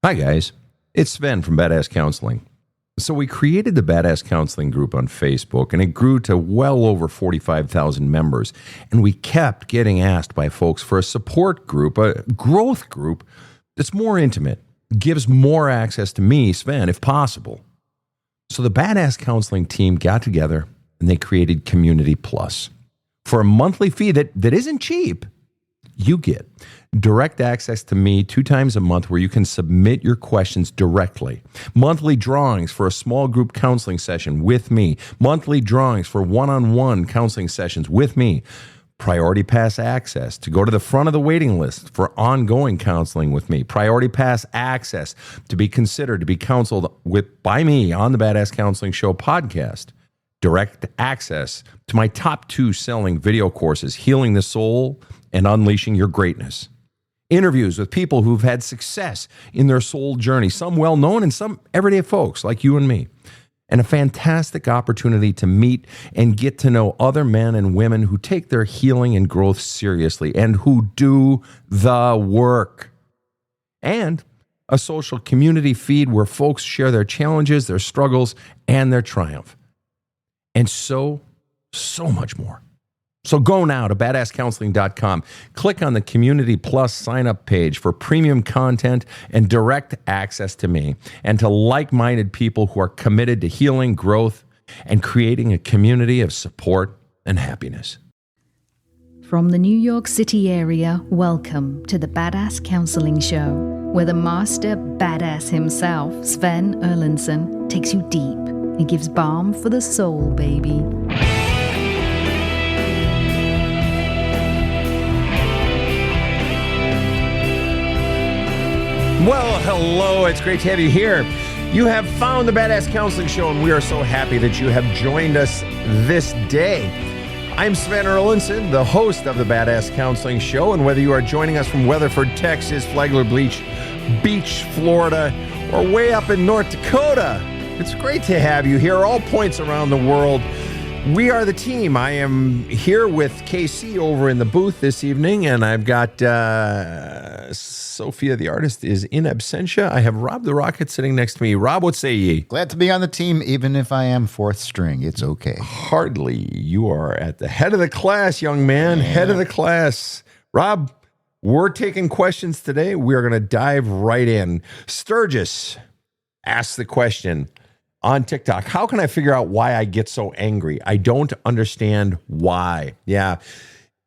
Hi, guys. It's Sven from Badass Counseling. So we created the Badass Counseling group on Facebook, and it grew to well over 45,000 members. And we kept getting asked by folks for a support group, a growth group that's more intimate, gives more access to me, Sven, if possible. So the Badass Counseling team got together, and they created Community Plus. For a monthly fee that isn't cheap, you get direct access to me 2 times a month where you can submit your questions directly. Monthly drawings for a small group counseling session with me. Monthly drawings for one-on-one counseling sessions with me. Priority Pass access to go to the front of the waiting list for ongoing counseling with me. Priority Pass access to be considered to be counseled by me on the Badass Counseling Show podcast. Direct access to my top 2 selling video courses, Healing the Soul and Unleashing Your Greatness. Interviews with people who've had success in their soul journey, some well-known and some everyday folks like you and me. And a fantastic opportunity to meet and get to know other men and women who take their healing and growth seriously and who do the work. And a social community feed where folks share their challenges, their struggles, and their triumph. And so much more. So go now to badasscounseling.com. Click on the Community Plus sign-up page for premium content and direct access to me and to like-minded people who are committed to healing, growth, and creating a community of support and happiness. From the New York City area, welcome to the Badass Counseling Show, where the master badass himself, Sven Erlandson, takes you deep and gives balm for the soul, baby. Well, hello. It's great to have you here. You have found the Badass Counseling Show, and we are so happy that you have joined us this day. I'm Sven Erlandson, the host of the Badass Counseling Show, and whether you are joining us from Weatherford, Texas, Flagler Beach, Florida, or way up in North Dakota, it's great to have you here, all points around the world. We are the team. I am here with KC over in the booth this evening, and I've got Sophia, the artist, is in absentia. I have Rob the Rocket sitting next to me. Rob, what say ye? Glad to be on the team, even if I am 4th string. It's okay. Hardly. You are at the head of the class, young man. Yeah. Head of the class. Rob, we're taking questions today. We are going to dive right in. Sturgis asks the question on TikTok: how can I figure out why I get so angry? I don't understand why. Yeah.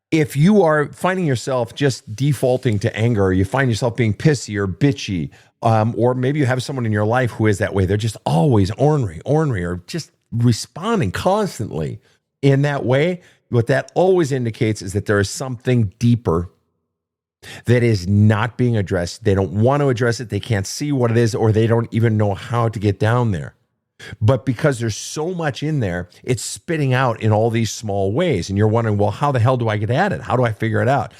If you are finding yourself just defaulting to anger, or you find yourself being pissy or bitchy, or maybe you have someone in your life who is that way, they're just always ornery, or just responding constantly in that way, what that always indicates is that there is something deeper that is not being addressed. They don't want to address it. They can't see what it is, or they don't even know how to get down there. But because there's so much in there, it's spitting out in all these small ways. And you're wondering, well, how the hell do I get at it? How do I figure it out?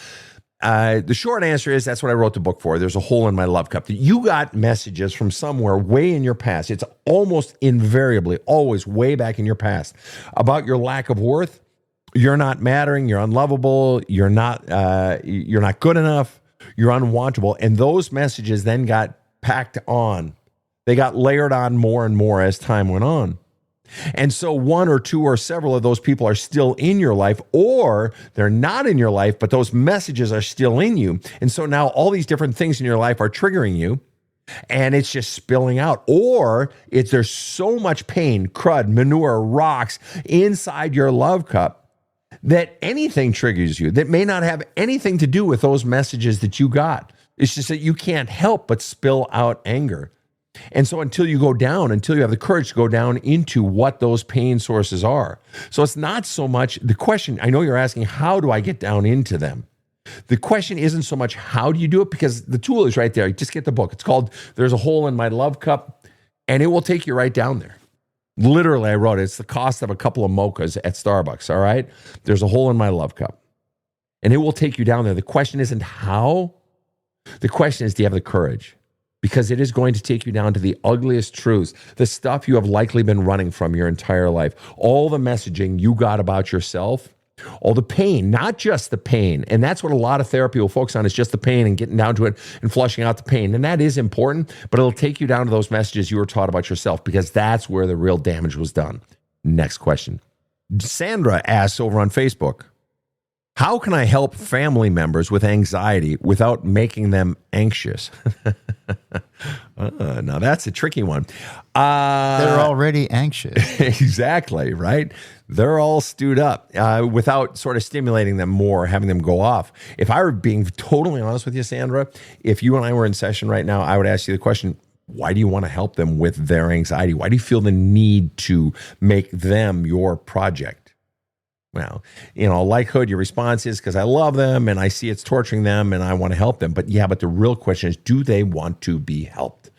The short answer is that's what I wrote the book for. There's a hole in my love cup. That you got messages from somewhere way in your past. It's almost invariably, always way back in your past about your lack of worth. You're not mattering. You're unlovable. You're not good enough. You're unwantable. And those messages then got packed on. They got layered on more and more as time went on. And so 1 or 2 or several of those people are still in your life, or they're not in your life, but those messages are still in you. And so now all these different things in your life are triggering you, and it's just spilling out. Or there's so much pain, crud, manure, rocks inside your love cup that anything triggers you that may not have anything to do with those messages that you got. It's just that you can't help but spill out anger. And so until you have the courage to go down into what those pain sources are. So it's not so much the question. I know you're asking, how do I get down into them? The question isn't so much how do you do it, because the tool is right there. Just get the book. It's called There's a Hole in My Love Cup, and it will take you right down there. Literally, I wrote it. It's the cost of a couple of mochas at Starbucks, all right? There's a hole in my love cup, and it will take you down there. The question isn't how. The question is, do you have the courage? Because it is going to take you down to the ugliest truths, the stuff you have likely been running from your entire life. All the messaging you got about yourself All the pain, not just the pain. And that's what a lot of therapy will focus on, is just the pain and getting down to it and flushing out the pain. And that is important, but it'll take you down to those messages you were taught about yourself, because that's where the real damage was done. Next question. Sandra asks over on Facebook, how can I help family members with anxiety without making them anxious? Now that's a tricky one. They're already anxious. Exactly, right? They're all stewed up without sort of stimulating them more, having them go off. If I were being totally honest with you, Sandra, if you and I were in session right now, I would ask you the question, why do you want to help them with their anxiety? Why do you feel the need to make them your project? Well, like Hood, your response is because I love them and I see it's torturing them and I want to help them. But the real question is, do they want to be helped?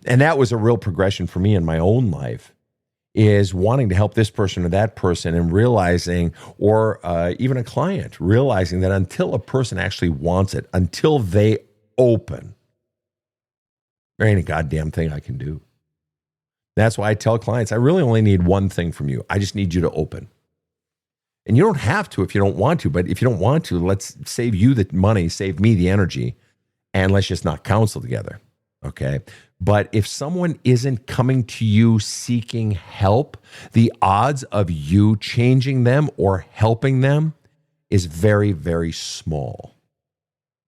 And that was a real progression for me in my own life, is wanting to help this person or that person, and realizing, or even a client, realizing that until a person actually wants it, until they open, there ain't a goddamn thing I can do. That's why I tell clients, I really only need one thing from you. I just need you to open. And you don't have to if you don't want to, but if you don't want to, let's save you the money, save me the energy, and let's just not counsel together, okay? But if someone isn't coming to you seeking help, the odds of you changing them or helping them is very, very small,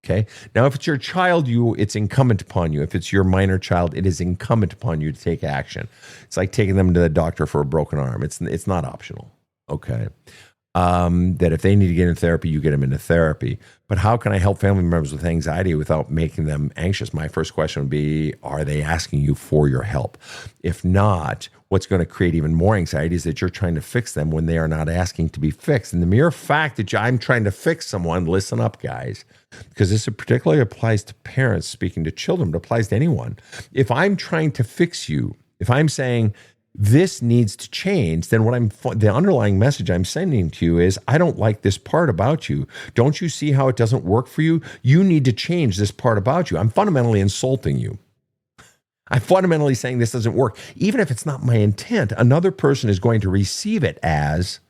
okay? Now, if it's your child, it's incumbent upon you. If it's your minor child, it is incumbent upon you to take action. It's like taking them to the doctor for a broken arm. It's not optional, okay? That if they need to get into therapy, you get them into therapy. But how can I help family members with anxiety without making them anxious? My first question would be, are they asking you for your help? If not, what's going to create even more anxiety is that you're trying to fix them when they are not asking to be fixed. And the mere fact that I'm trying to fix someone, listen up, guys, because this particularly applies to parents speaking to children, but applies to anyone. If I'm trying to fix you, if I'm saying, this needs to change, then the underlying message I'm sending to you is, I don't like this part about you. Don't you see how it doesn't work for you? You need to change this part about you. I'm fundamentally insulting you. I'm fundamentally saying this doesn't work. Even if it's not my intent, another person is going to receive it as,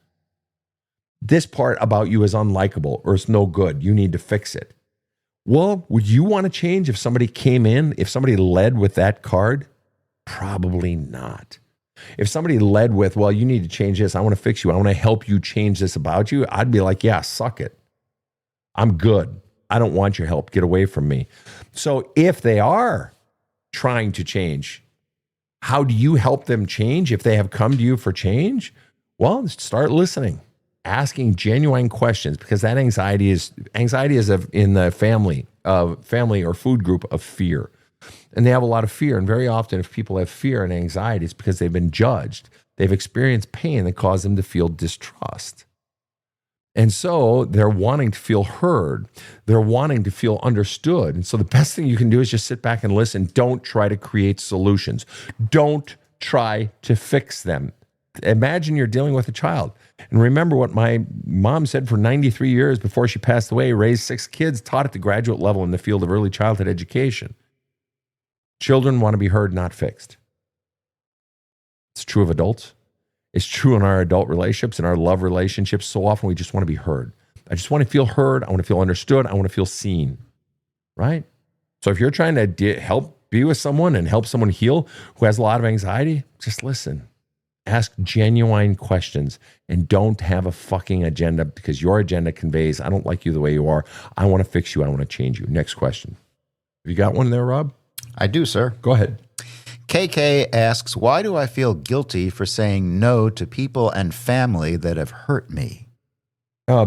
this part about you is unlikable or it's no good. You need to fix it. Well, would you want to change if somebody came in, if somebody led with that card? Probably not. If somebody led with, well, you need to change this, I want to fix you, I want to help you change this about you, I'd be like, yeah, suck it. I'm good. I don't want your help. Get away from me. So if they are trying to change, how do you help them change if they have come to you for change? Well, start listening, asking genuine questions, because that anxiety is in the family or food group of fear. And they have a lot of fear. And very often, if people have fear and anxiety, it's because they've been judged. They've experienced pain that caused them to feel distrust. And so they're wanting to feel heard. They're wanting to feel understood. And so the best thing you can do is just sit back and listen. Don't try to create solutions. Don't try to fix them. Imagine you're dealing with a child. And remember what my mom said for 93 years before she passed away, raised 6 kids, taught at the graduate level in the field of early childhood education. Children want to be heard, not fixed. It's true of adults. It's true in our adult relationships, in our love relationships. So often we just want to be heard. I just want to feel heard. I want to feel understood. I want to feel seen, right? So if you're trying to help be with someone and help someone heal who has a lot of anxiety, just listen. Ask genuine questions and don't have a fucking agenda, because your agenda conveys, I don't like you the way you are. I want to fix you. I want to change you. Next question. Have you got one there, Rob? I do, sir. Go ahead. KK asks, why do I feel guilty for saying no to people and family that have hurt me?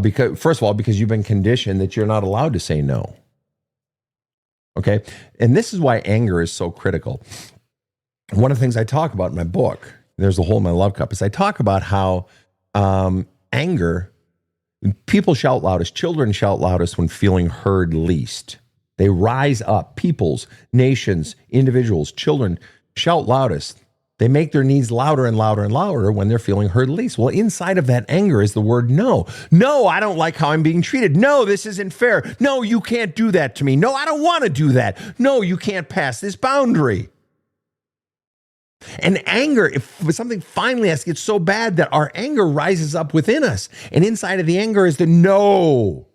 Because first of all, because you've been conditioned that you're not allowed to say no. Okay? And this is why anger is so critical. One of the things I talk about in my book, there's a hole in my love cup, is I talk about how anger, people shout loudest, children shout loudest when feeling heard least. They rise up. Peoples, nations, individuals, children shout loudest. They make their needs louder and louder and louder when they're feeling heard least. Well, inside of that anger is the word no. No, I don't like how I'm being treated. No, this isn't fair. No, you can't do that to me. No, I don't want to do that. No, you can't pass this boundary. And anger, if something finally has to get so bad that our anger rises up within us. And inside of the anger is the no.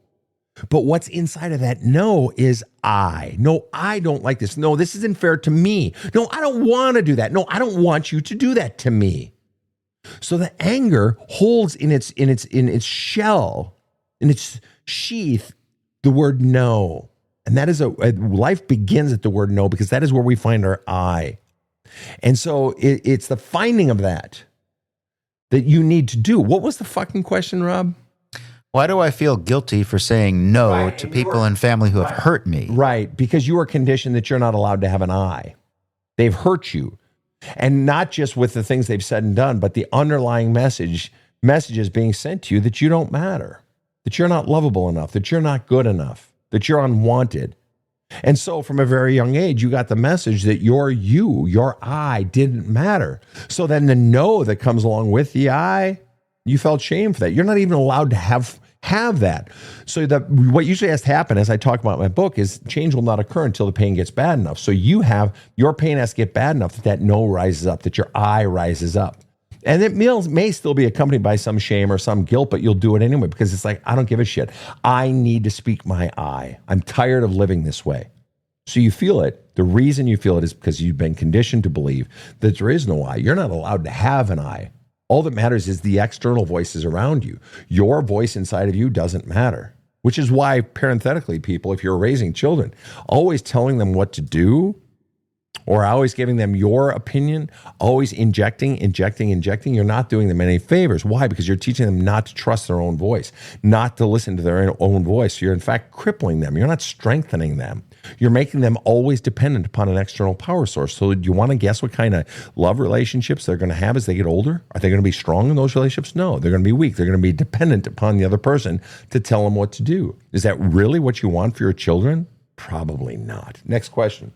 But what's inside of that no is I. No, I don't like this. No, this isn't fair to me. No, I don't want to do that. No, I don't want you to do that to me. So the anger holds in its shell, in its sheath, the word no. And that is life begins at the word no, because that is where we find our I. And so it's the finding of that you need to do. What was the fucking question, Rob? Why do I feel guilty for saying no to people and family who have hurt me? Right, because you are conditioned that you're not allowed to have an I. They've hurt you. And not just with the things they've said and done, but the underlying messages being sent to you that you don't matter, that you're not lovable enough, that you're not good enough, that you're unwanted. And so from a very young age, you got the message that your I didn't matter. So then the no that comes along with the I, you felt shame for that. You're not even allowed to have that. So what usually has to happen, as I talk about in my book, is change will not occur until the pain gets bad enough. So your pain has to get bad enough that no rises up, that your I rises up. And it may still be accompanied by some shame or some guilt, but you'll do it anyway because it's like, I don't give a shit. I need to speak my I. I'm tired of living this way. So you feel it. The reason you feel it is because you've been conditioned to believe that there is no I. You're not allowed to have an I. All that matters is the external voices around you. Your voice inside of you doesn't matter, which is why, parenthetically, people, if you're raising children, always telling them what to do or always giving them your opinion, always injecting, you're not doing them any favors. Why? Because you're teaching them not to trust their own voice, not to listen to their own voice. You're, in fact, crippling them. You're not strengthening them. You're making them always dependent upon an external power source. So do you want to guess what kind of love relationships they're going to have as they get older? Are they going to be strong in those relationships? No, they're going to be weak. They're going to be dependent upon the other person to tell them what to do. Is that really what you want for your children? Probably not. Next question.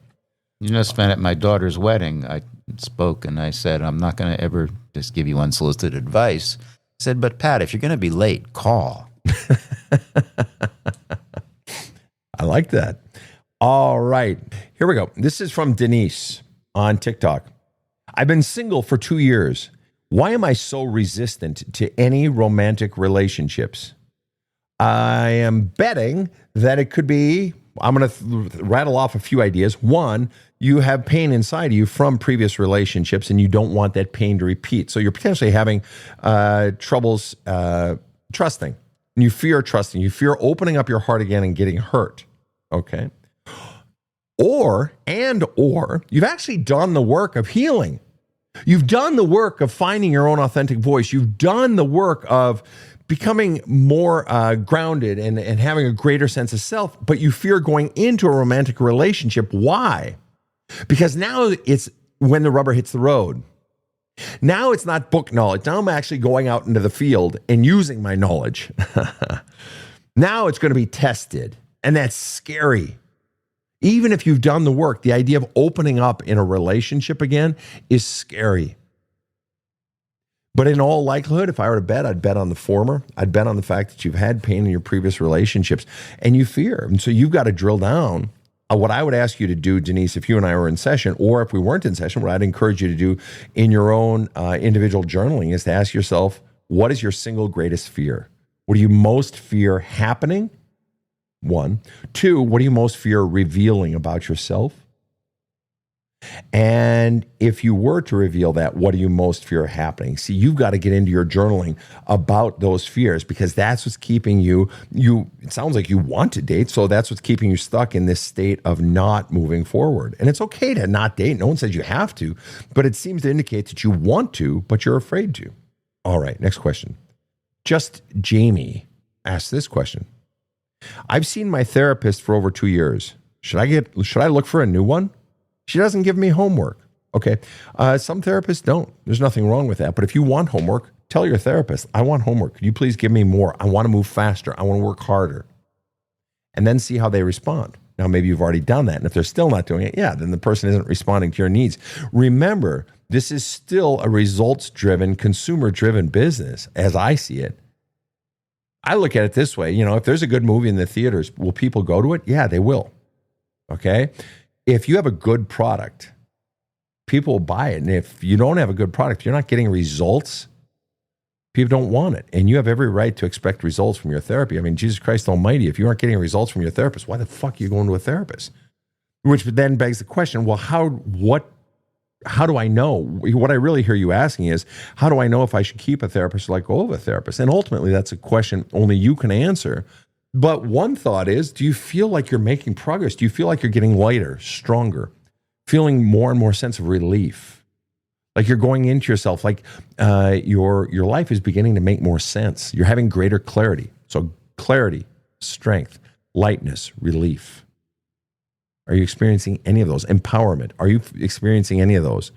You know, Sven, at my daughter's wedding, I spoke and I said, I'm not going to ever just give you unsolicited advice. I said, but Pat, if you're going to be late, call. I like that. All right, here we go. This is from Denise on TikTok. I've been single for 2 years. Why am I so resistant to any romantic relationships? I am betting that it could be, I'm going to rattle off a few ideas. One, you have pain inside of you from previous relationships and you don't want that pain to repeat. So you're potentially having troubles trusting. You fear trusting. You fear opening up your heart again and getting hurt. Okay. Or you've actually done the work of healing. You've done the work of finding your own authentic voice. You've done the work of becoming more grounded and having a greater sense of self, but you fear going into a romantic relationship. Why? Because now it's when the rubber hits the road. Now it's not book knowledge. Now I'm actually going out into the field and using my knowledge. Now it's going to be tested, and that's scary. Even if you've done the work, the idea of opening up in a relationship again is scary. But in all likelihood, if I were to bet, I'd bet on the former. I'd bet on the fact that you've had pain in your previous relationships and you fear. And so you've got to drill down. What I would ask you to do, Denise, if you and I were in session, or if we weren't in session, what I'd encourage you to do in your own individual journaling is to ask yourself, what is your single greatest fear? What do you most fear happening? 1. 2, what do you most fear revealing about yourself? And if you were to reveal that, what do you most fear happening? See, you've got to get into your journaling about those fears because that's what's keeping you, it sounds like you want to date, so that's what's keeping you stuck in this state of not moving forward. And it's okay to not date. No one says you have to, but it seems to indicate that you want to, but you're afraid to. All right, next question. Just Jamie asked this question. I've seen my therapist for over 2 years. Should I look for a new one? She doesn't give me homework. Okay. Some therapists don't. There's nothing wrong with that. But if you want homework, tell your therapist, I want homework. Could you please give me more? I want to move faster. I want to work harder. And then see how they respond. Now, maybe you've already done that. And if they're still not doing it, then the person isn't responding to your needs. Remember, this is still a results-driven, consumer-driven business, as I see it. I look at it this way, if there's a good movie in the theaters, will people go to it? Yeah, they will. Okay. If you have a good product people will buy it. And if you don't have a good product, you're not getting results, people don't want it. And you have every right to expect results from your therapy. I mean, Jesus Christ Almighty, if you aren't getting results from your therapist, why the fuck are you going to a therapist? Which then begs the question, well, how do I know? What I really hear you asking is, how do I know if I should keep a therapist or let go of a therapist? And ultimately, that's a question only you can answer. But one thought is, do you feel like you're making progress? Do you feel like you're getting lighter, stronger, feeling more and more sense of relief? Like you're going into yourself, like your life is beginning to make more sense. You're having greater clarity. So clarity, strength, lightness, relief. Are you experiencing any of those? Empowerment. Are you experiencing any of those?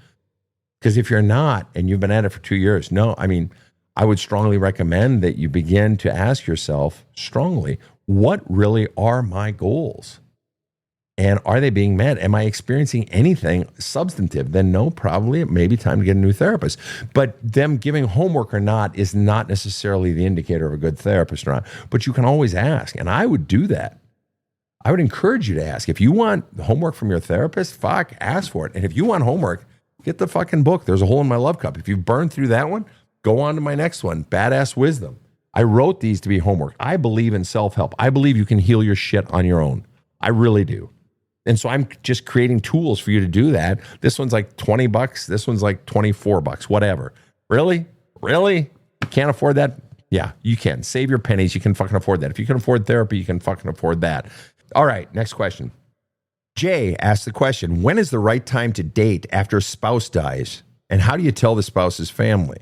Because if you're not, and you've been at it for 2 years, no, I mean, I would strongly recommend that you begin to ask yourself strongly, what really are my goals? And are they being met? Am I experiencing anything substantive? Then no, probably it may be time to get a new therapist. But them giving homework or not is not necessarily the indicator of a good therapist or not. But you can always ask, and I would do that. I would encourage you to ask. If you want homework from your therapist, fuck, ask for it. And if you want homework, get the fucking book. There's a Hole in My Love Cup. If you've burned through that one, go on to my next one, Badass Wisdom. I wrote these to be homework. I believe in self-help. I believe you can heal your shit on your own. I really do. And so I'm just creating tools for you to do that. This one's like $20. This one's like $24, whatever. Really? Really? You can't afford that? Yeah, you can. Save your pennies. You can fucking afford that. If you can afford therapy, you can fucking afford that. All right, next question. Jay asked the question, when is the right time to date after a spouse dies? And how do you tell the spouse's family?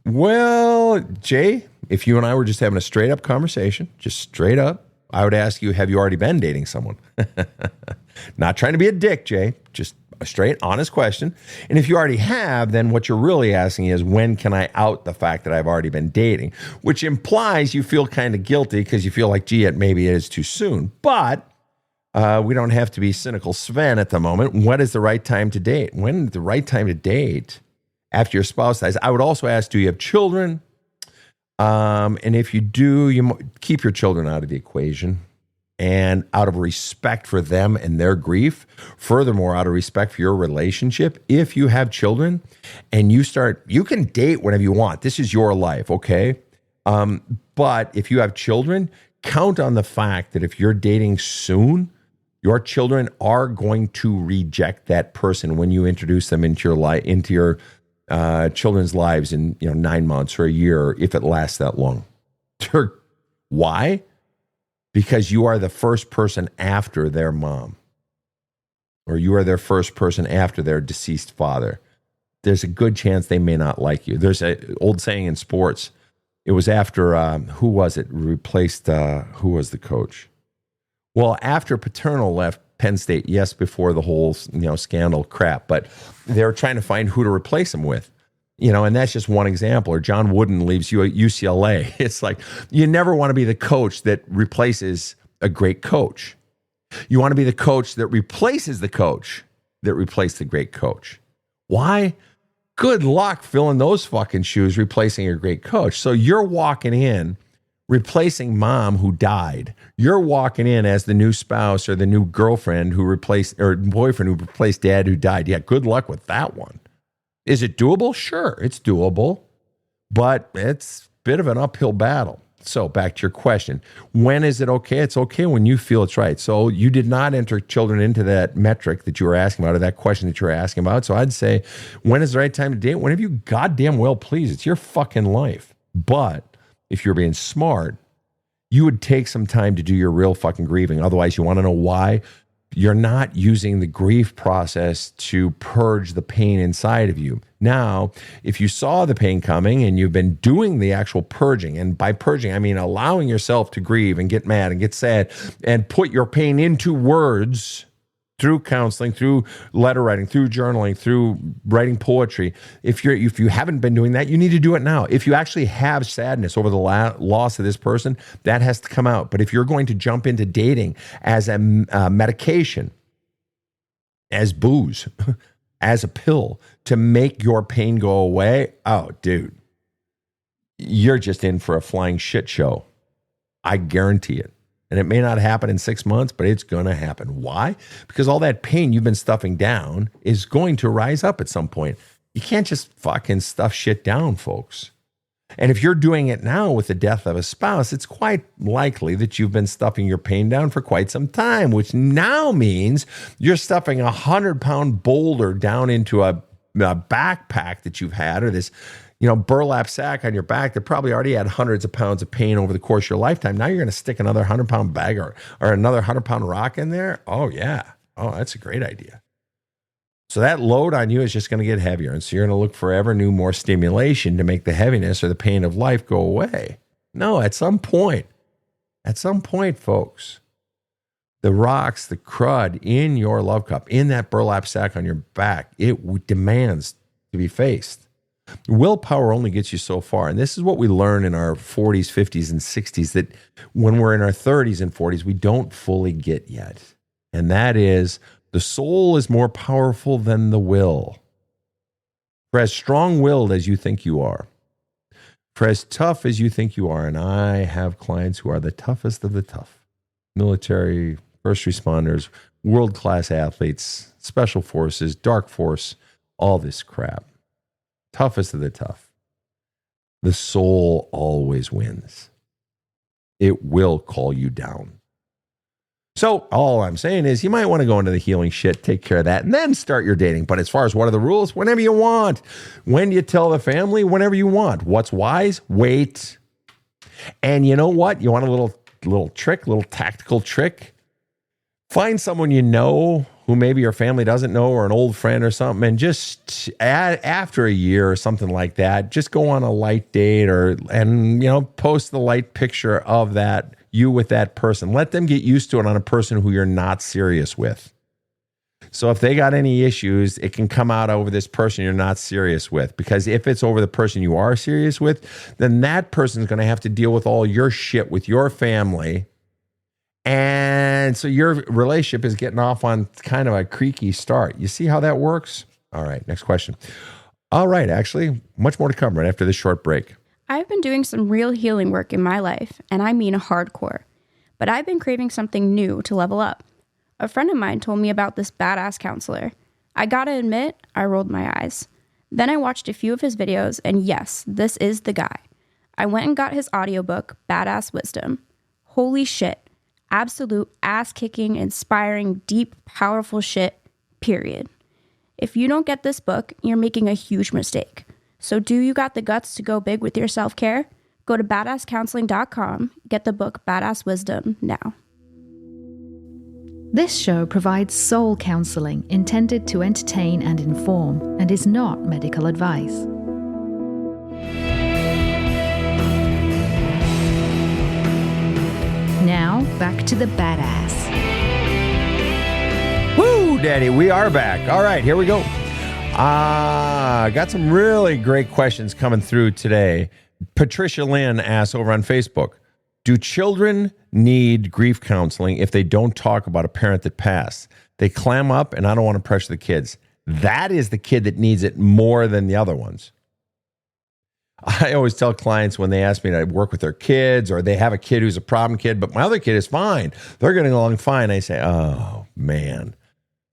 Well, Jay, if you and I were just having a straight up conversation, just straight up, I would ask you, have you already been dating someone? Not trying to be a dick, Jay, just a straight, honest question. And if you already have, then what you're really asking is, when can I out the fact that I've already been dating? Which implies you feel kind of guilty because you feel like, gee, maybe it is too soon. But we don't have to be cynical Sven at the moment. What is the right time to date? When is the right time to date after your spouse dies? I would also ask, do you have children? And if you do, you keep your children out of the equation. And out of respect for them and their grief, furthermore, out of respect for your relationship, if you have children and you can date whenever you want. This is your life, okay? But if you have children, count on the fact that if you're dating soon, your children are going to reject that person when you introduce them into your life, into your children's lives in 9 months or a year, if it lasts that long. Why? Because you are the first person after their mom, or you are their first person after their deceased father. There's a good chance they may not like you. There's an old saying in sports. It was after, who was it? Replaced, who was the coach? Well, after Paterno left Penn State, yes, before the whole scandal crap, but they were trying to find who to replace him with. And that's just one example. Or John Wooden leaves you at UCLA. It's like, you never want to be the coach that replaces a great coach. You want to be the coach that replaces the coach that replaced the great coach. Why? Good luck filling those fucking shoes, replacing a great coach. So you're walking in, replacing mom who died. You're walking in as the new spouse or the new girlfriend who replaced, or boyfriend who replaced dad who died. Yeah, good luck with that one. Is it doable? Sure, it's doable, but it's a bit of an uphill battle. So back to your question. When is it okay? It's okay when you feel it's right. So you did not enter children into that metric that you were asking about, or that question that you were asking about. So I'd say, when is the right time to date? Whenever you goddamn well please. It's your fucking life. But if you're being smart, you would take some time to do your real fucking grieving. Otherwise, you want to know why? You're not using the grief process to purge the pain inside of you. Now, if you saw the pain coming and you've been doing the actual purging, and by purging, I mean allowing yourself to grieve and get mad and get sad and put your pain into words through counseling, through letter writing, through journaling, through writing poetry. If you haven't been doing that, you need to do it now. If you actually have sadness over the loss of this person, that has to come out. But if you're going to jump into dating as a medication, as booze, as a pill to make your pain go away, oh, dude, you're just in for a flying shit show. I guarantee it. And it may not happen in 6 months, but it's going to happen. Why? Because all that pain you've been stuffing down is going to rise up at some point. You can't just fucking stuff shit down, folks. And if you're doing it now with the death of a spouse, it's quite likely that you've been stuffing your pain down for quite some time, which now means you're stuffing a 100-pound boulder down into a backpack that you've had, or this, burlap sack on your back that probably already had hundreds of pounds of pain over the course of your lifetime. Now you're going to stick another 100-pound bag or another 100-pound rock in there. Oh, yeah. Oh, that's a great idea. So that load on you is just going to get heavier. And so you're going to look for ever new, more stimulation to make the heaviness or the pain of life go away. No, at some point, folks, the rocks, the crud in your love cup, in that burlap sack on your back, it demands to be faced. Willpower only gets you so far. And this is what we learn in our 40s, 50s, and 60s, that when we're in our 30s and 40s, we don't fully get yet. And that is, the soul is more powerful than the will. For as strong-willed as you think you are, for as tough as you think you are, and I have clients who are the toughest of the tough, military, first responders, world-class athletes, special forces, dark force, all this crap. Toughest of the tough. The soul always wins. It will call you down. So all I'm saying is you might want to go into the healing shit, take care of that, and then start your dating. But as far as what are the rules, whenever you want. When do you tell the family? Whenever you want. What's wise? Wait. And you know what? You want a little trick, little tactical trick? Find someone you know who maybe your family doesn't know, or an old friend or something, and just after a year or something like that, just go on a light date and post the light picture of that, you with that person. Let them get used to it on a person who you're not serious with. So if they got any issues, it can come out over this person you're not serious with. Because if it's over the person you are serious with, then that person's going to have to deal with all your shit with your family. And so your relationship is getting off on kind of a creaky start. You see how that works? All right, next question. All right, actually, much more to come right after this short break. I've been doing some real healing work in my life, and I mean hardcore. But I've been craving something new to level up. A friend of mine told me about this badass counselor. I gotta admit, I rolled my eyes. Then I watched a few of his videos, and yes, this is the guy. I went and got his audiobook, Badass Wisdom. Holy shit. Absolute ass-kicking, inspiring, deep, powerful shit, period. If you don't get this book, you're making a huge mistake. So do you got the guts to go big with your self-care? Go to badasscounseling.com, get the book Badass Wisdom now. This show provides soul counseling intended to entertain and inform, and is not medical advice. Now, back to the badass. Woo, Daddy, we are back. All right, here we go. Got some really great questions coming through today. Patricia Lynn asks over on Facebook, do children need grief counseling if they don't talk about a parent that passed? They clam up, and I don't want to pressure the kids. That is the kid that needs it more than the other ones. I always tell clients when they ask me to work with their kids, or they have a kid who's a problem kid, but my other kid is fine, they're getting along fine. I say, oh, man.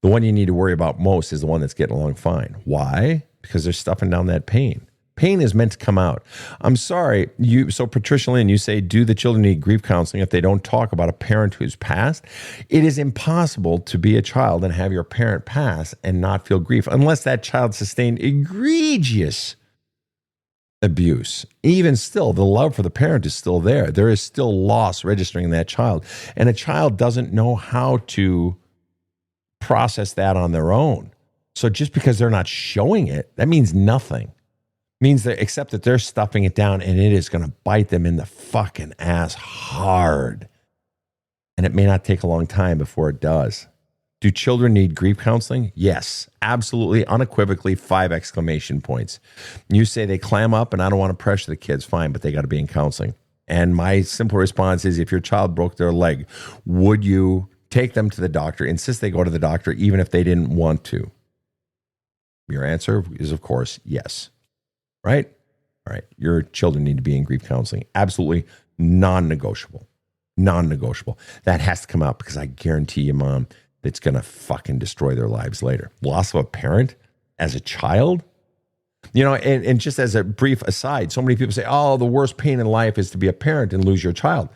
The one you need to worry about most is the one that's getting along fine. Why? Because they're stuffing down that pain. Pain is meant to come out. I'm sorry. So Patricia Lynn, you say, do the children need grief counseling if they don't talk about a parent who's passed? It is impossible to be a child and have your parent pass and not feel grief unless that child sustained egregious abuse. Even still, the love for the parent is still there. There is still loss registering in that child. And a child doesn't know how to process that on their own. So just because they're not showing it, that means nothing. It means that except that they're stuffing it down, and it is going to bite them in the fucking ass hard. And it may not take a long time before it does. Do children need grief counseling? Yes, absolutely, unequivocally, 5 exclamation points. You say they clam up, and I don't want to pressure the kids, fine, but they got to be in counseling. And my simple response is, if your child broke their leg, would you take them to the doctor, insist they go to the doctor even if they didn't want to? Your answer is, of course, yes. Right? All right. Your children need to be in grief counseling. Absolutely non-negotiable. Non-negotiable. That has to come out because I guarantee you, Mom, that's going to fucking destroy their lives later. Loss of a parent as a child. You know, and just as a brief aside, so many people say, oh, the worst pain in life is to be a parent and lose your child.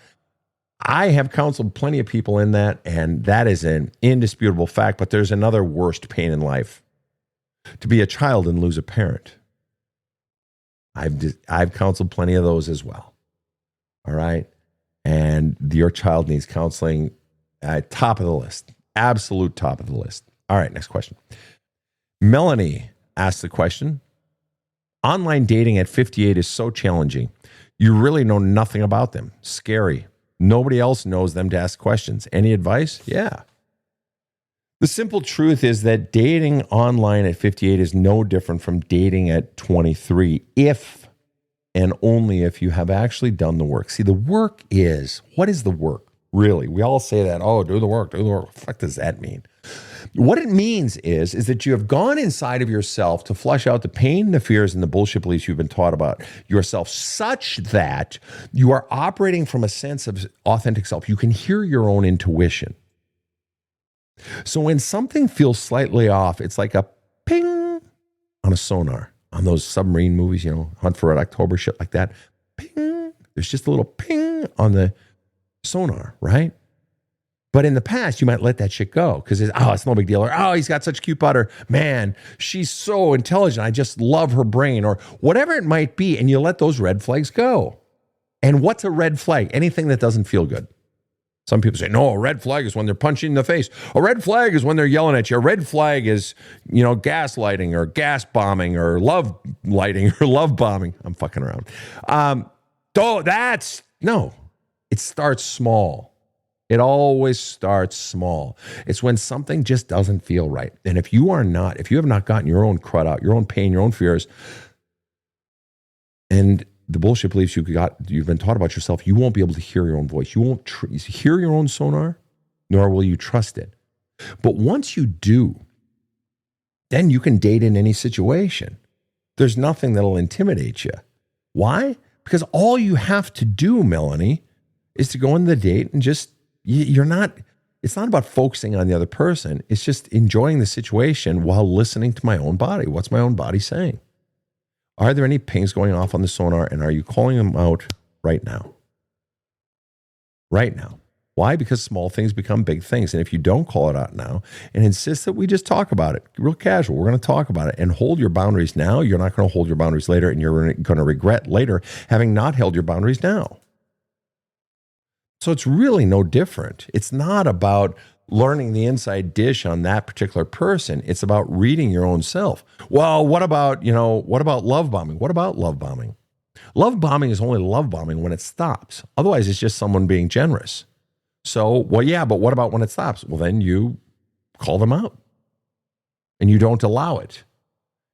I have counseled plenty of people in that, and that is an indisputable fact. But there's another worst pain in life: to be a child and lose a parent. I've counseled plenty of those as well. All right, and your child needs counseling. Top of the list, absolute top of the list. All right, next question. Melanie asked the question: online dating at 58 is so challenging. You really know nothing about them. Scary. Nobody else knows them to ask questions. Any advice? Yeah. The simple truth is that dating online at 58 is no different from dating at 23 if and only if you have actually done the work. See, the work is, what is the work? Really? We all say that, oh, do the work, do the work. What the fuck does that mean? What it means is that you have gone inside of yourself to flush out the pain, the fears, and the bullshit beliefs you've been taught about yourself such that you are operating from a sense of authentic self. You can hear your own intuition. So when something feels slightly off, it's like a ping on a sonar. On those submarine movies, you know, Hunt for Red October, shit like that. Ping. There's just a little ping on the sonar, right? But in the past, you might let that shit go because it's no big deal. Or, oh, he's got such cute butter. Man, she's so intelligent. I just love her brain, or whatever it might be. And you let those red flags go. And what's a red flag? Anything that doesn't feel good. Some people say, no, a red flag is when they're punching in the face. A red flag is when they're yelling at you. A red flag is, you know, gaslighting or gas bombing or love lighting or love bombing. I'm fucking around. It starts small. It always starts small. It's when something just doesn't feel right. And if you have not gotten your own crud out, your own pain, your own fears, and the bullshit beliefs you've been taught about yourself, you won't be able to hear your own voice. You won't hear your own sonar, nor will you trust it. But once you do, then you can date in any situation. There's nothing that'll intimidate you. Why? Because all you have to do, Melanie, is to go on the date and just, it's not about focusing on the other person. It's just enjoying the situation while listening to my own body. What's my own body saying? Are there any pings going off on the sonar, and are you calling them out right now? Right now. Why? Because small things become big things. And if you don't call it out now and insist that we just talk about it, real casual, we're going to talk about it and hold your boundaries now, you're not going to hold your boundaries later, and you're going to regret later having not held your boundaries now. So it's really no different. It's not about learning the inside dish on that particular person. It's about reading your own self. Well, what about love bombing? What about love bombing? Love bombing is only love bombing when it stops. Otherwise, it's just someone being generous. So, well, yeah, but what about when it stops? Well, then you call them out and you don't allow it.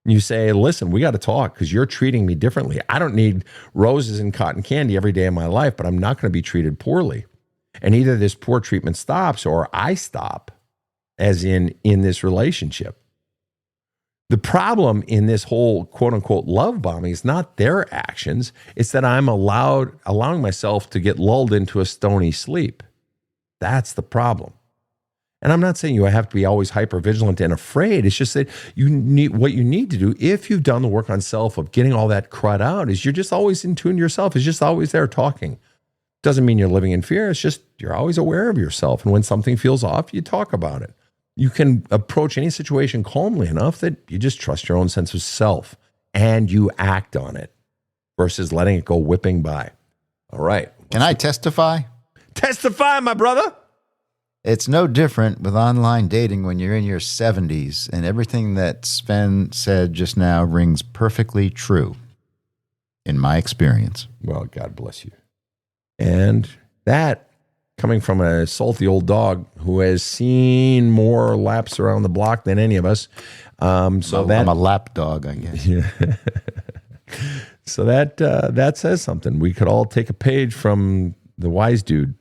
You say, listen, we got to talk because you're treating me differently. I don't need roses and cotton candy every day of my life, but I'm not going to be treated poorly. And either this poor treatment stops or I stop, as in this relationship. The problem in this whole quote unquote love bombing is not their actions. It's that I'm allowing myself to get lulled into a stony sleep. That's the problem. And I'm not saying you have to be always hyper vigilant and afraid. It's just that what you need to do, if you've done the work on self of getting all that crud out, is you're just always in tune to yourself. It's just always there talking. Doesn't mean you're living in fear. It's just you're always aware of yourself. And when something feels off, you talk about it. You can approach any situation calmly enough that you just trust your own sense of self and you act on it versus letting it go whipping by. All right. Can I testify? Testify, my brother. It's no different with online dating when you're in your 70s, and everything that Sven said just now rings perfectly true in my experience. Well, God bless you. And that, coming from a salty old dog who has seen more laps around the block than any of us. I'm a lap dog, I guess. Yeah. So that says something. We could all take a page from the wise dude.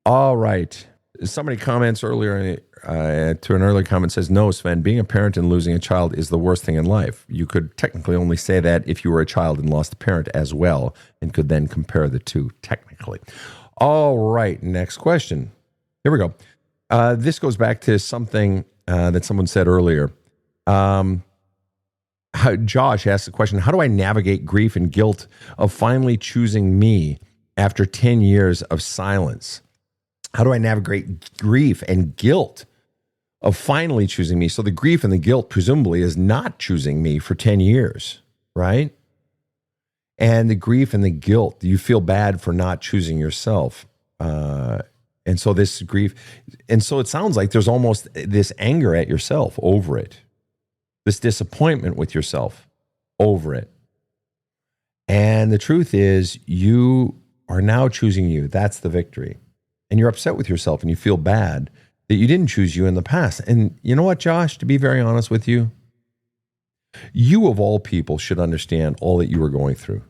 All right. Somebody comments earlier to an earlier comment says, no, Sven, being a parent and losing a child is the worst thing in life. You could technically only say that if you were a child and lost a parent as well and could then compare the two technically. All right, next question. Here we go. This goes back to something that someone said earlier. Josh asked the question, how do I navigate grief and guilt of finally choosing me after 10 years of silence? How do I navigate grief and guilt of finally choosing me? So the grief and the guilt presumably is not choosing me for 10 years, right? And the grief and the guilt, you feel bad for not choosing yourself. And so this grief, and so it sounds like there's almost this anger at yourself over it, this disappointment with yourself over it. And the truth is, you are now choosing you. That's the victory. And you're upset with yourself and you feel bad that you didn't choose you in the past. And you know what, Josh, to be very honest with you, you of all people should understand all that you were going through.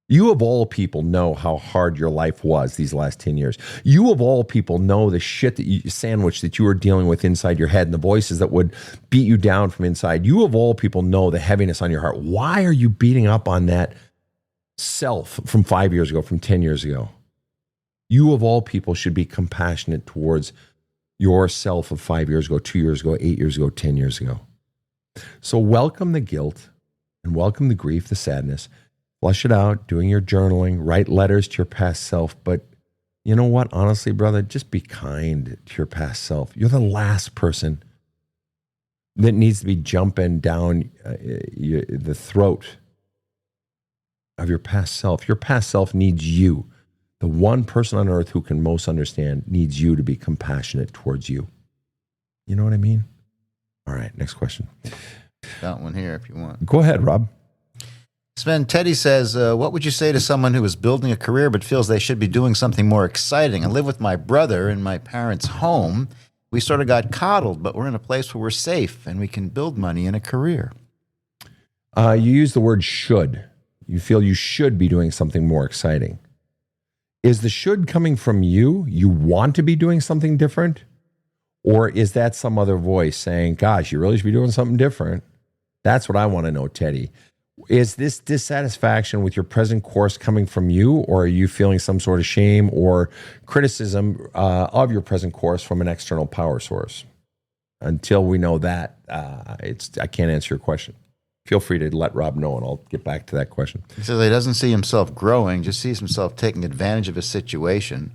You of all people know how hard your life was these last 10 years. You of all people know the shit sandwich that you were dealing with inside your head and the voices that would beat you down from inside. You of all people know the heaviness on your heart. Why are you beating up on that self from 5 years ago, from 10 years ago? You of all people should be compassionate towards yourself of 5 years ago, 2 years ago, 8 years ago, 10 years ago. So welcome the guilt and welcome the grief, the sadness. Flush it out, doing your journaling, write letters to your past self. But you know what? Honestly, brother, just be kind to your past self. You're the last person that needs to be jumping down the throat of your past self. Your past self needs you. The one person on earth who can most understand needs you to be compassionate towards you. You know what I mean? All right, next question. Got one here if you want. Go ahead, Rob. Sven, Teddy says, what would you say to someone who is building a career but feels they should be doing something more exciting? I live with my brother in my parents' home. We sort of got coddled, but we're in a place where we're safe and we can build money in a career. You use the word should. You feel you should be doing something more exciting. Is the should coming from you? You want to be doing something different? Or is that some other voice saying, gosh, you really should be doing something different? That's what I want to know, Teddy. Is this dissatisfaction with your present course coming from you, or are you feeling some sort of shame or criticism of your present course from an external power source? Until we know that, I can't answer your question. Feel free to let Rob know, and I'll get back to that question. He says he doesn't see himself growing, just sees himself taking advantage of a situation,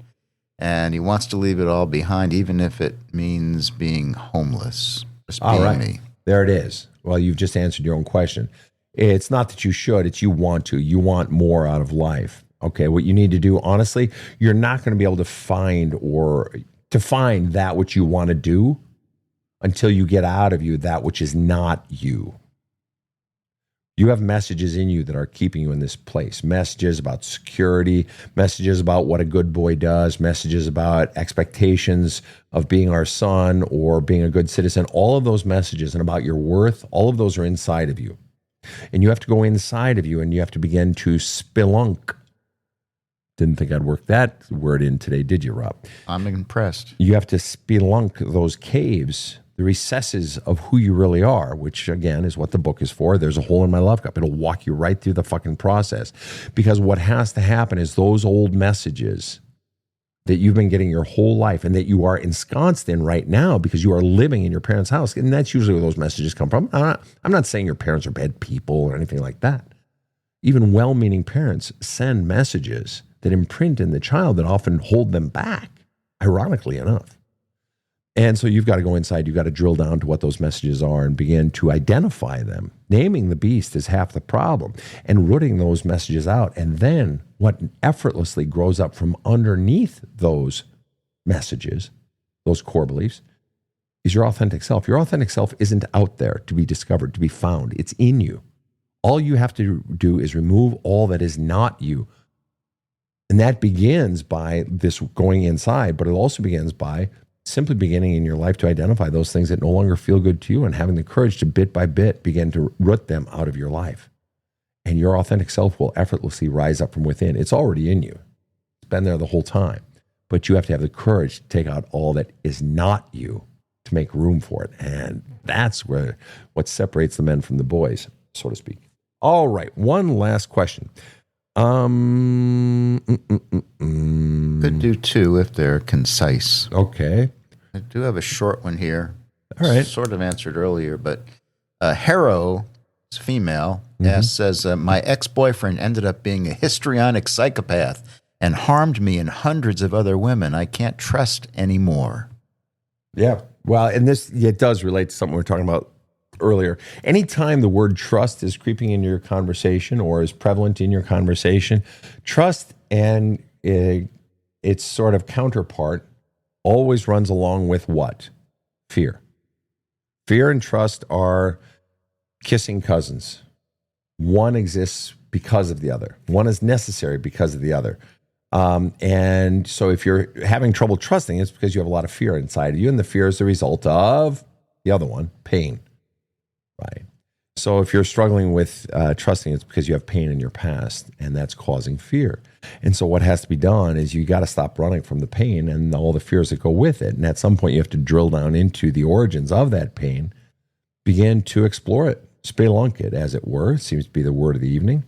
and he wants to leave it all behind, even if it means being homeless. Just being all right, me. There it is. Well, you've just answered your own question. It's not that you should, it's you want to. You want more out of life. Okay, what you need to do, honestly, you're not going to be able to find that which you want to do until you get out of you that which is not you. You have messages in you that are keeping you in this place. Messages about security, messages about what a good boy does, messages about expectations of being our son or being a good citizen. All of those messages and about your worth, all of those are inside of you. And you have to go inside of you and you have to begin to spelunk. Didn't think I'd work that word in today, did you, Rob? I'm impressed. You have to spelunk those caves, the recesses of who you really are, which again is what the book is for. There's a hole in my love cup. It'll walk you right through the fucking process. Because what has to happen is those old messages that you've been getting your whole life and that you are ensconced in right now because you are living in your parents' house. And that's usually where those messages come from. I'm not saying your parents are bad people or anything like that. Even well-meaning parents send messages that imprint in the child that often hold them back, ironically enough. And so you've got to go inside. You've got to drill down to what those messages are and begin to identify them. Naming the beast is half the problem and rooting those messages out. And then what effortlessly grows up from underneath those messages, those core beliefs, is your authentic self. Your authentic self isn't out there to be discovered, to be found. It's in you. All you have to do is remove all that is not you. And that begins by this going inside, but it also begins by simply beginning in your life to identify those things that no longer feel good to you and having the courage to bit by bit begin to root them out of your life. And your authentic self will effortlessly rise up from within. It's already in you. It's been there the whole time. But you have to have the courage to take out all that is not you to make room for it. And that's what separates the men from the boys, so to speak. All right, one last question. Could do two if they're concise. Okay. I do have a short one here. All right. Sort of answered earlier, but Hero, female, says, my ex-boyfriend ended up being a histrionic psychopath and harmed me and hundreds of other women. I can't trust anymore. Yeah. Well, and it does relate to something we were talking about earlier. Anytime the word trust is creeping into your conversation or is prevalent in your conversation, trust and its sort of counterpart always runs along with what? Fear. Fear and trust are kissing cousins. One exists because of the other. One is necessary because of the other. And so if you're having trouble trusting, it's because you have a lot of fear inside of you, and the fear is the result of the other one, pain. Right. So if you're struggling with trusting, it's because you have pain in your past, and that's causing fear. And so what has to be done is you got to stop running from the pain and all the fears that go with it. And at some point, you have to drill down into the origins of that pain, begin to explore it, spelunk it, as it were. It seems to be the word of the evening.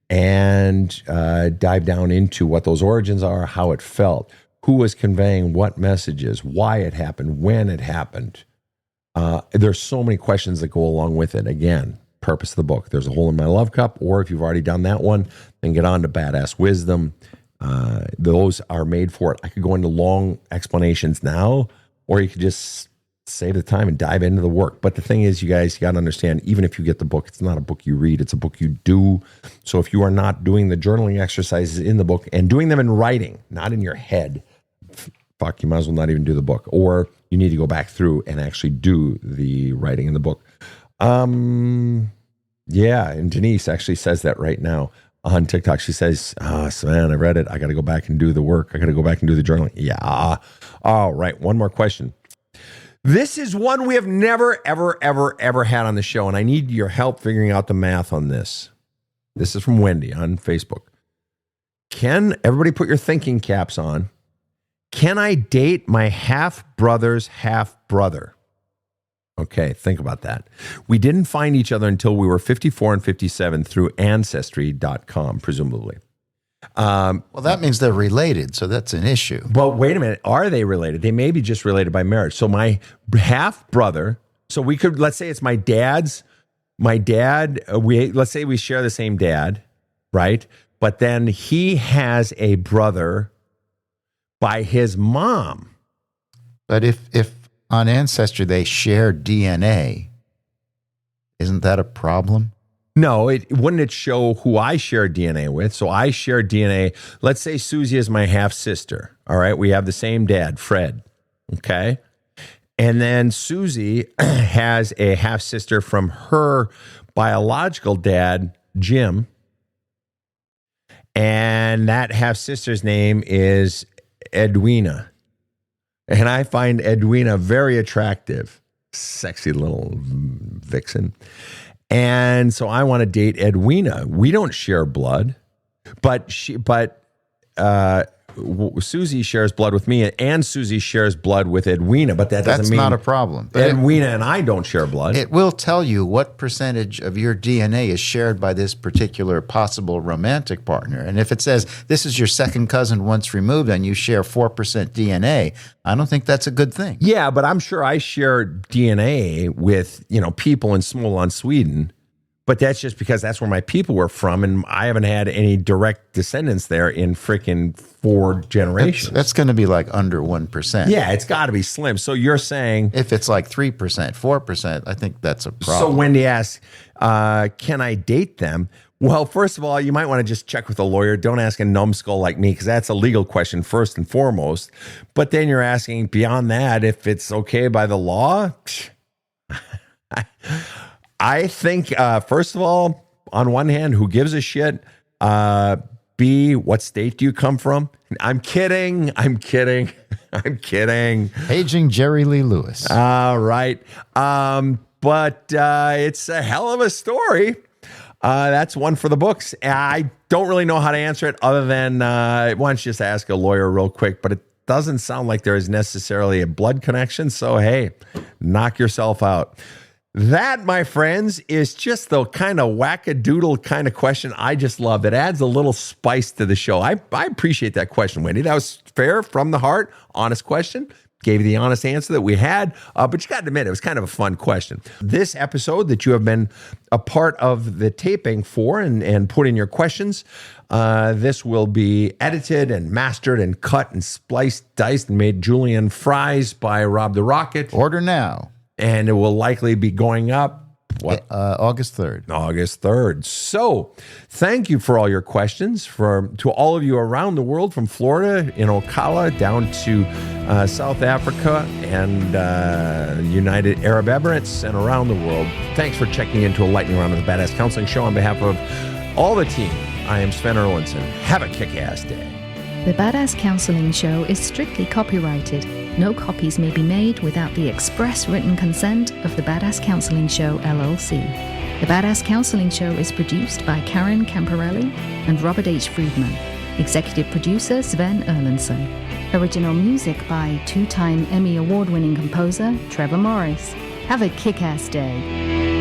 And dive down into what those origins are, how it felt, who was conveying what messages, why it happened, when it happened. There's so many questions that go along with it. Again, purpose of the book. There's a hole in my love cup, or if you've already done that one, then get on to Badass Wisdom. Those are made for it. I could go into long explanations now, or you could just save the time and dive into the work. But the thing is, you guys, you got to understand, even if you get the book, it's not a book you read, it's a book you do. So if you are not doing the journaling exercises in the book and doing them in writing, not in your head, fuck, you might as well not even do the book. Or you need to go back through and actually do the writing in the book. Yeah, and Denise actually says that right now on TikTok. She says, man, I read it. I got to go back and do the work. I got to go back and do the journaling. Yeah. All right, one more question. This is one we have never, ever, ever, ever had on the show, and I need your help figuring out the math on this. This is from Wendy on Facebook. Everybody put your thinking caps on. Can I date my half-brother's half-brother? Okay, think about that. We didn't find each other until we were 54 and 57 through Ancestry.com, presumably. Well, that means they're related, so that's an issue. But wait a minute. Are they related? They may be just related by marriage. So my half-brother, so we could, let's say it's my dad, let's say we share the same dad, right? But then he has a brother by his mom. But if on Ancestry they share DNA, isn't that a problem? No, wouldn't it show who I share DNA with? So I share DNA. Let's say Susie is my half sister. All right, we have the same dad, Fred. Okay, and then Susie has a half sister from her biological dad, Jim, and that half sister's name is Edwina. And I find Edwina very attractive, sexy little vixen. And so I want to date Edwina. We don't share blood, but Susie shares blood with me, and Susie shares blood with Edwina. But that's mean not a problem. Edwina and I don't share blood. It will tell you what percentage of your DNA is shared by this particular possible romantic partner. And if it says this is your second cousin once removed and you share 4% DNA, I don't think that's a good thing. Yeah, but I'm sure I share DNA with, people in Småland, Sweden. But that's just because that's where my people were from, and I haven't had any direct descendants there in freaking 4 generations. That's going to be like under 1%. Yeah, it's got to be slim. So you're saying... If it's like 3%, 4%, I think that's a problem. So Wendy asks, can I date them? Well, first of all, you might want to just check with a lawyer. Don't ask a numbskull like me, because that's a legal question first and foremost. But then you're asking beyond that if it's okay by the law. I think, first of all, on one hand, who gives a shit? B, what state do you come from? I'm kidding. Paging Jerry Lee Lewis. All right. But it's a hell of a story. That's one for the books. I don't really know how to answer it other than why don't you just ask a lawyer real quick, but it doesn't sound like there is necessarily a blood connection. So, hey, knock yourself out. That, my friends, is just the kind of wackadoodle kind of question I just love. It adds a little spice to the show. I appreciate that question, Wendy. That was fair, from the heart, honest question. Gave you the honest answer that we had, but you got to admit, it was kind of a fun question. This episode that you have been a part of the taping for and put in your questions, this will be edited and mastered and cut and spliced, diced, and made julienne fries by Rob the Rocket. Order now. And it will likely be going up, August 3rd. August 3rd. So thank you for all your questions, to all of you around the world, from Florida in Ocala down to South Africa and United Arab Emirates and around the world. Thanks for checking into a lightning round of the Badass Counseling Show. On behalf of all the team, I am Sven Erlandson. Have a kick-ass day. The Badass Counseling Show is strictly copyrighted. No copies may be made without the express written consent of the Badass Counseling Show, LLC. The Badass Counseling Show is produced by Karen Camparelli and Robert H. Friedman. Executive producer Sven Erlandson. Original music by two-time Emmy Award-winning composer Trevor Morris. Have a kick-ass day.